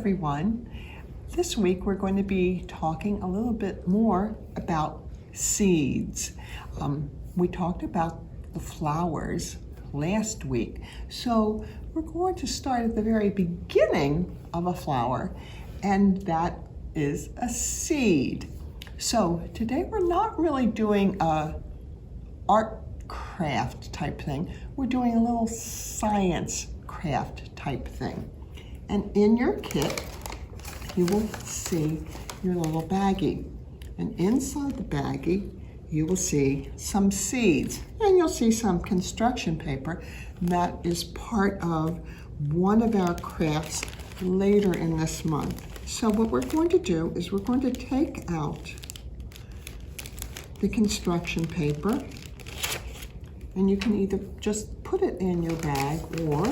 everyone. This week we're going to be talking a little bit more about seeds. We talked about the flowers last week, so we're going to start at the very beginning of a flower, and that is a seed. So today we're not really doing a art craft type thing. We're doing a little science craft type thing. And in your kit, you will see your little baggie. And inside the baggie, you will see some seeds. And you'll see some construction paper that is part of one of our crafts later in this month. So what we're going to do is we're going to take out the construction paper, and you can either just put it in your bag, or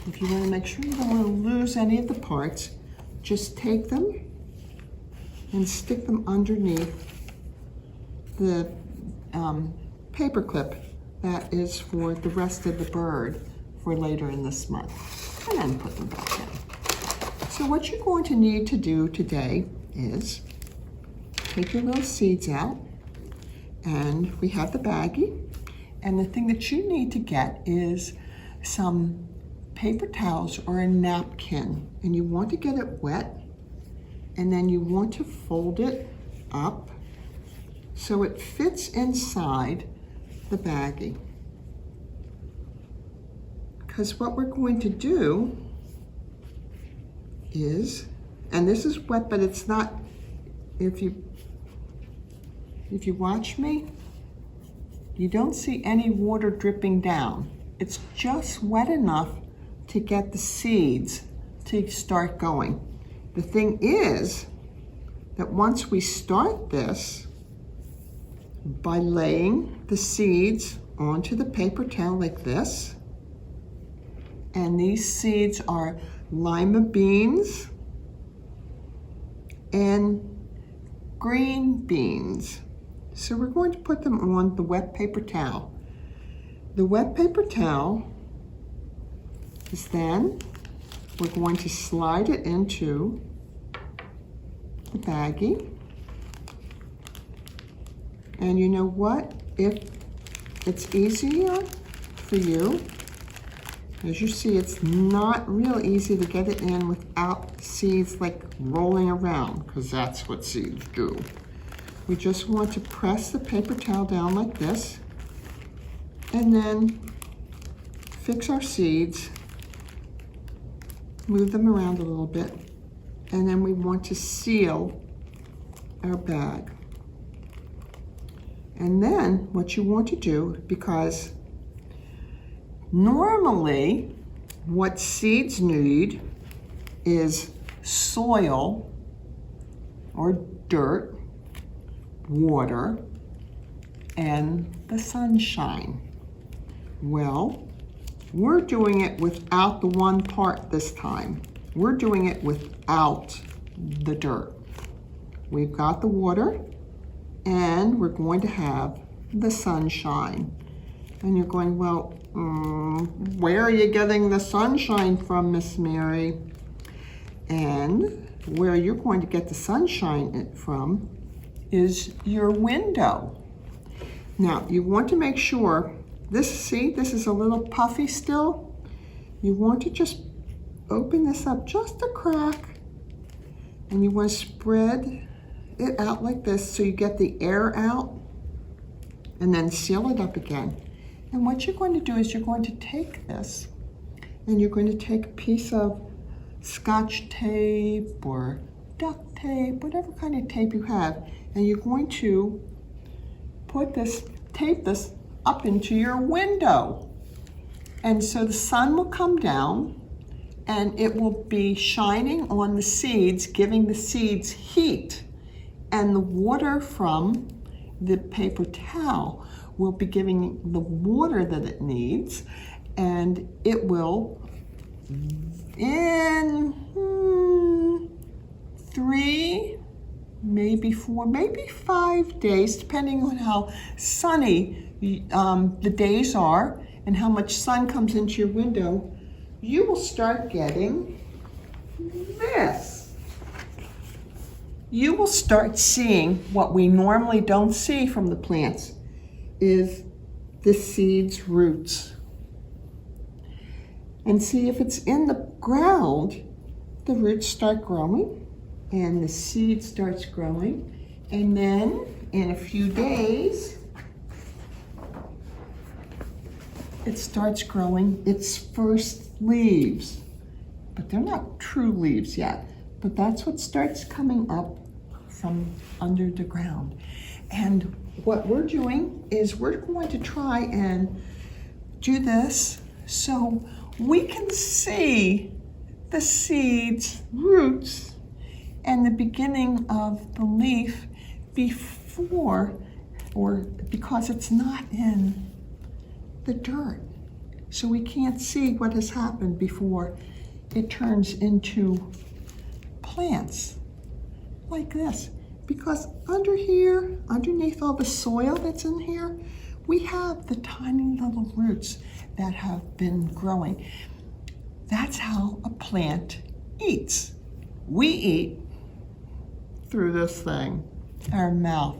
if you want to make sure you don't want to lose any of the parts, just take them and stick them underneath the paper clip that is for the rest of the bird for later in this month, and then put them back in. So what you're going to need to do today is take your little seeds out, and we have the baggie, and the thing that you need to get is some paper towels or a napkin, and you want to get it wet, and then you want to fold it up so it fits inside the baggie. Because what we're going to do is, and this is wet, but it's not, if you watch me, you don't see any water dripping down. It's just wet enough to get the seeds to start going. The thing is that once we start this, by laying the seeds onto the paper towel like this, and these seeds are lima beans and green beans. So we're going to put them on the wet paper towel. The wet paper towel is then, we're going to slide it into the baggie. And you know what? If it's easier for you, as you see, it's not real easy to get it in without seeds like rolling around, because that's what seeds do. We just want to press the paper towel down like this, and then fix our seeds, move them around a little bit, and then we want to seal our bag. And then what you want to do, because normally what seeds need is soil or dirt, water, and the sunshine. Well, we're doing it without the one part this time. We're doing it without the dirt. We've got the water, and we're going to have the sunshine. And you're going, well, where are you getting the sunshine from, Miss Mary? And where you're going to get the sunshine from is your window. Now, you want to make sure, this is a little puffy still. You want to just open this up just a crack, and you want to spread it out like this so you get the air out, and then seal it up again. And what you're going to do is you're going to take this, and you're going to take a piece of Scotch tape or duct tape, whatever kind of tape you have, and you're going to tape this up into your window. And so the sun will come down, and it will be shining on the seeds, giving the seeds heat. And the water from the paper towel will be giving the water that it needs, and it will, in 3, maybe 4, maybe 5 days, depending on how sunny the days are and how much sun comes into your window, you will start getting this. You will start seeing what we normally don't see from the plants is the seed's roots. And see, if it's in the ground, the roots start growing and the seed starts growing. And then in a few days, it starts growing its first leaves. But they're not true leaves yet. But that's what starts coming up from under the ground. And what we're doing is we're going to try and do this so we can see the seed's roots and the beginning of the leaf before, or because it's not in the dirt. So we can't see what has happened before it turns into plants like this. Because under here, underneath all the soil that's in here, we have the tiny little roots that have been growing. That's how a plant eats. We eat through this thing, our mouth,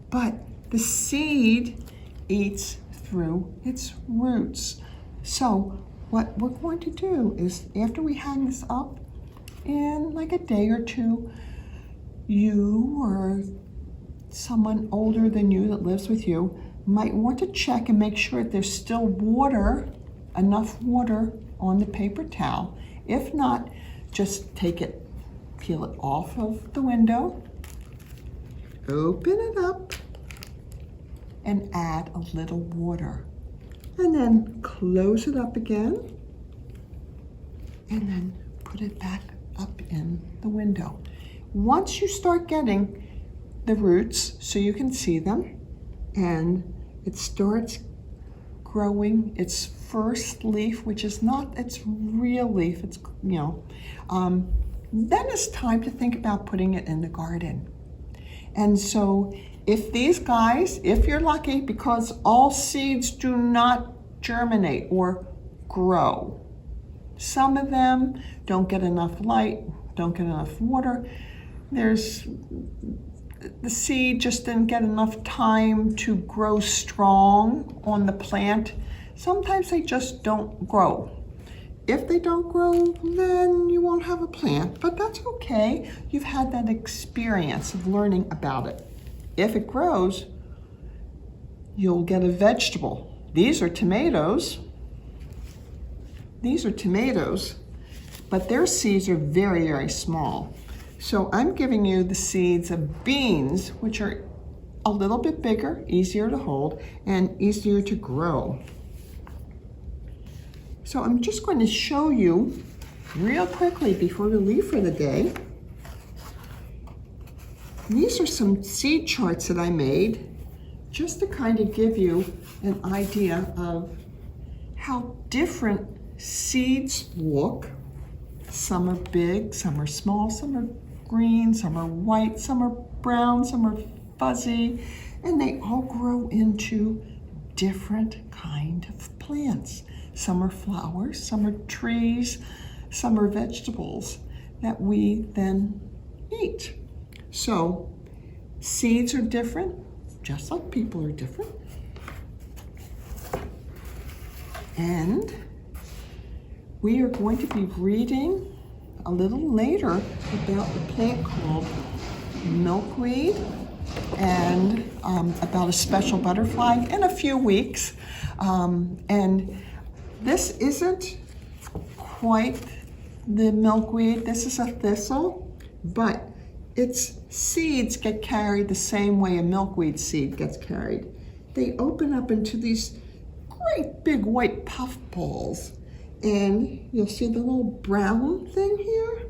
but the seed eats through its roots. So what we're going to do is, after we hang this up, in like a day or two, you or someone older than you that lives with you might want to check and make sure that there's still water, enough water on the paper towel. If not, just take it, peel it off of the window, open it up, and add a little water. And then close it up again, and then put it back up in the window. Once you start getting the roots so you can see them, and it starts growing its first leaf, which is not its real leaf, it's, then it's time to think about putting it in the garden. And so if these guys, if you're lucky, because all seeds do not germinate or grow. Some of them don't get enough light, don't get enough water. The seed just didn't get enough time to grow strong on the plant. Sometimes they just don't grow. If they don't grow, then you won't have a plant, but that's okay. You've had that experience of learning about it. If it grows, you'll get a vegetable. These are tomatoes. These are tomatoes, but their seeds are very, very small. So I'm giving you the seeds of beans, which are a little bit bigger, easier to hold, and easier to grow. So I'm just going to show you real quickly before we leave for the day. These are some seed charts that I made just to kind of give you an idea of how different seeds look. Some are big, some are small, some are green, some are white, some are brown, some are fuzzy, and they all grow into different kind of plants. Some are flowers, some are trees, some are vegetables that we then eat. So seeds are different, just like people are different. And we are going to be reading a little later about a plant called milkweed and about a special butterfly in a few weeks. And this isn't quite the milkweed. This is a thistle, but its seeds get carried the same way a milkweed seed gets carried. They open up into these great big white puff balls. And you'll see the little brown thing here?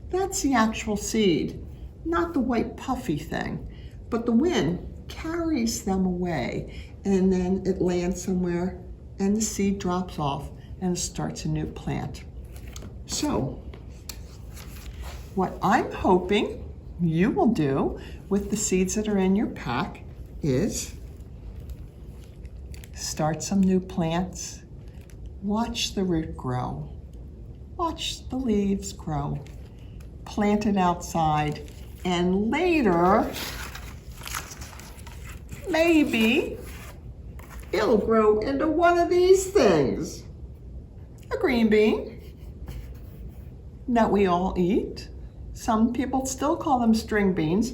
That's the actual seed, not the white puffy thing. But the wind carries them away, and then it lands somewhere, and the seed drops off and starts a new plant. So, what I'm hoping you will do with the seeds that are in your pack is start some new plants. Watch the root grow. watch the leaves grow. Plant it outside, and later, maybe it'll grow into one of these things. A green bean that we all eat. Some people still call them string beans,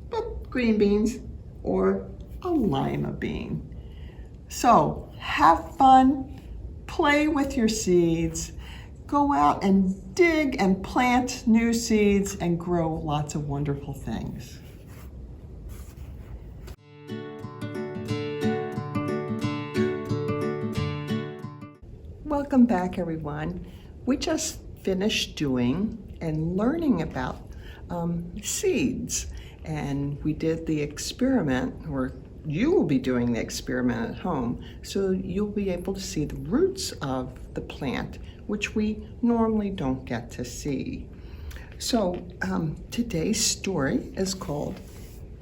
but green beans or a lima bean. So have fun, play with your seeds, go out and dig and plant new seeds and grow lots of wonderful things. Welcome back, everyone. We just finished doing and learning about seeds, and we did the experiment, or you will be doing the experiment at home, so you'll be able to see the roots of the plant, which we normally don't get to see. So today's story is called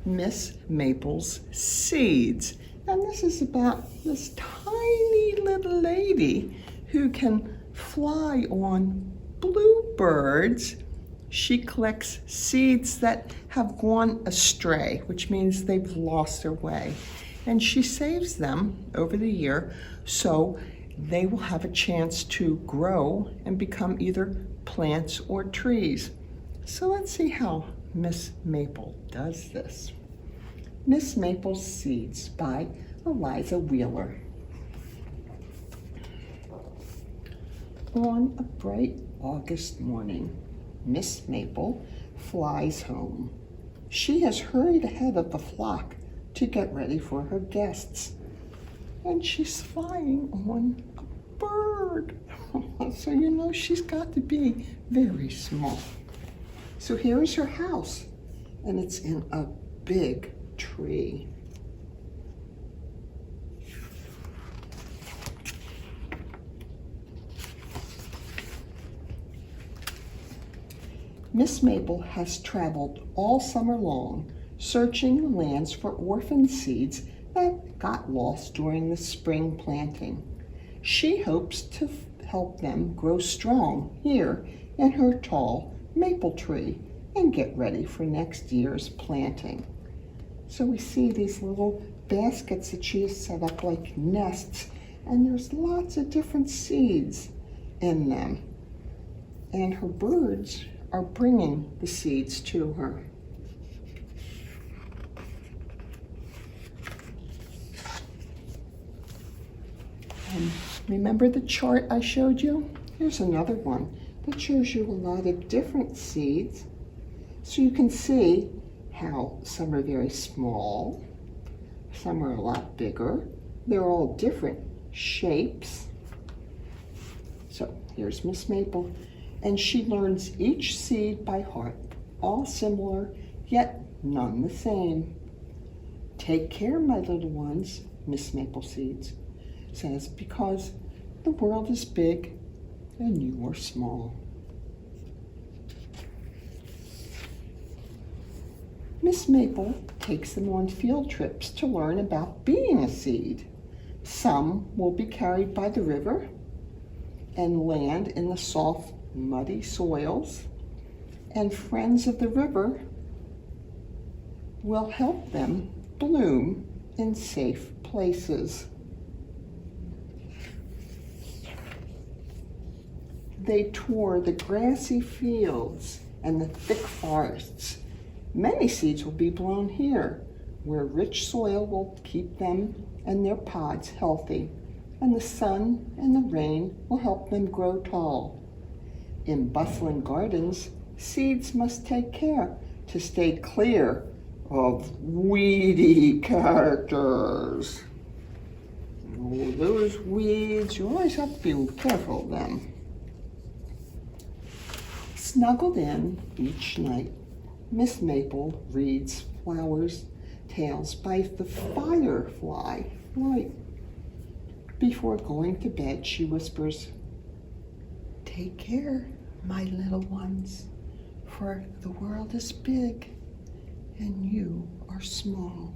Miss Maple's Seeds, and this is about this tiny little lady who can fly on bluebirds. She collects seeds that have gone astray, which means they've lost their way. And she saves them over the year so they will have a chance to grow and become either plants or trees. So let's see how Miss Maple does this. Miss Maple's Seeds by Eliza Wheeler. On a bright August morning, Miss Maple flies home. She has hurried ahead of the flock to get ready for her guests. And she's flying on a bird. So you know she's got to be very small. So here is her house, and it's in a big tree. Miss Maple has traveled all summer long, searching the lands for orphan seeds that got lost during the spring planting. She hopes to help them grow strong here in her tall maple tree and get ready for next year's planting. So we see these little baskets that she has set up like nests, and there's lots of different seeds in them. And her birds are bringing the seeds to her. And remember the chart I showed you? Here's another one that shows you a lot of different seeds. So you can see how some are very small, some are a lot bigger. They're all different shapes. So here's Miss Maple, and she learns each seed by heart, all similar, yet none the same. Take care, my little ones, Miss Maple Seeds says, because the world is big and you are small. Miss Maple takes them on field trips to learn about being a seed. Some will be carried by the river and land in the soft, muddy soils, and friends of the river will help them bloom in safe places. They tour the grassy fields and the thick forests. Many seeds will be blown here, where rich soil will keep them and their pods healthy, and the sun and the rain will help them grow tall. In bustling gardens, seeds must take care to stay clear of weedy characters. Oh, those weeds, you always have to be careful of them. Snuggled in each night, Miss Maple reads Flowers' Tales by the Firefly. Right. Before going to bed, she whispers, "Take care, my little ones, for the world is big and you are small."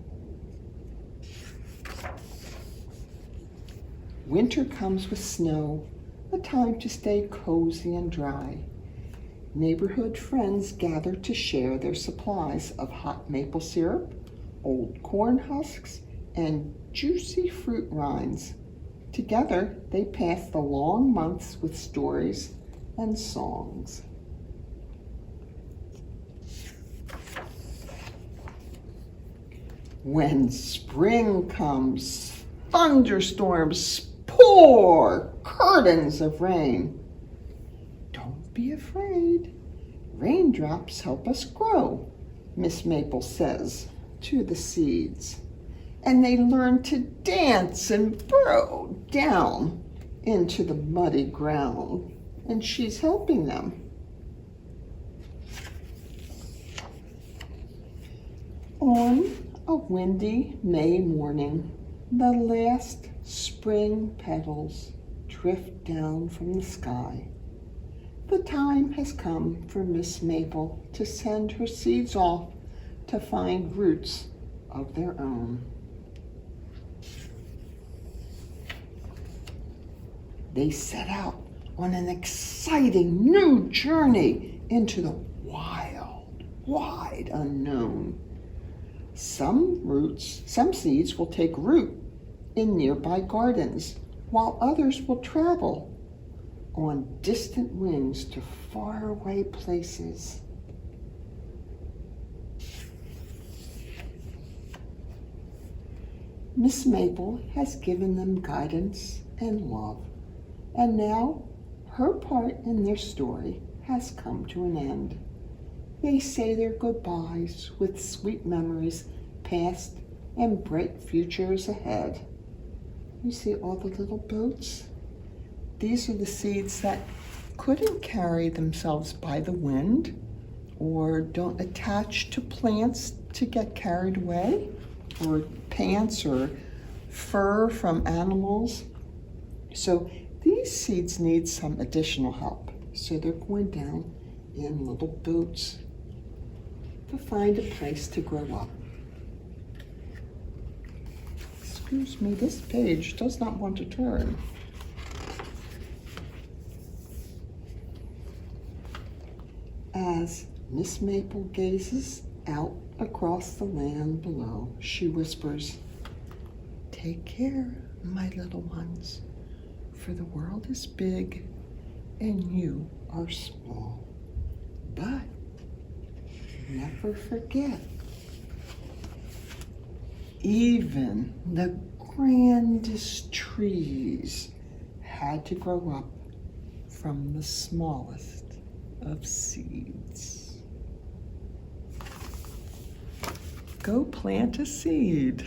Winter comes with snow, a time to stay cozy and dry. Neighborhood friends gather to share their supplies of hot maple syrup, old corn husks, and juicy fruit rinds. Together, they pass the long months with stories and songs. When spring comes, thunderstorms pour curtains of rain. Don't be afraid. Raindrops help us grow, Miss Maple says to the seeds. And they learn to dance and burrow down into the muddy ground. And she's helping them. On a windy May morning, the last spring petals drift down from the sky. The time has come for Miss Maple to send her seeds off to find roots of their own. They set out on an exciting new journey into the wild, wide unknown. Some seeds will take root in nearby gardens, while others will travel on distant wings to faraway places. Miss Maple has given them guidance and love, and now her part in their story has come to an end. They say their goodbyes with sweet memories past and bright futures ahead. You see all the little boats? These are the seeds that couldn't carry themselves by the wind or don't attach to plants to get carried away, or pants or fur from animals. So these seeds need some additional help. So they're going down in little boats to find a place to grow up. Excuse me, this page does not want to turn. As Miss Maple gazes out across the land below, she whispers, "Take care, my little ones, for the world is big and you are small. But never forget, even the grandest trees had to grow up from the smallest of seeds." Go plant a seed.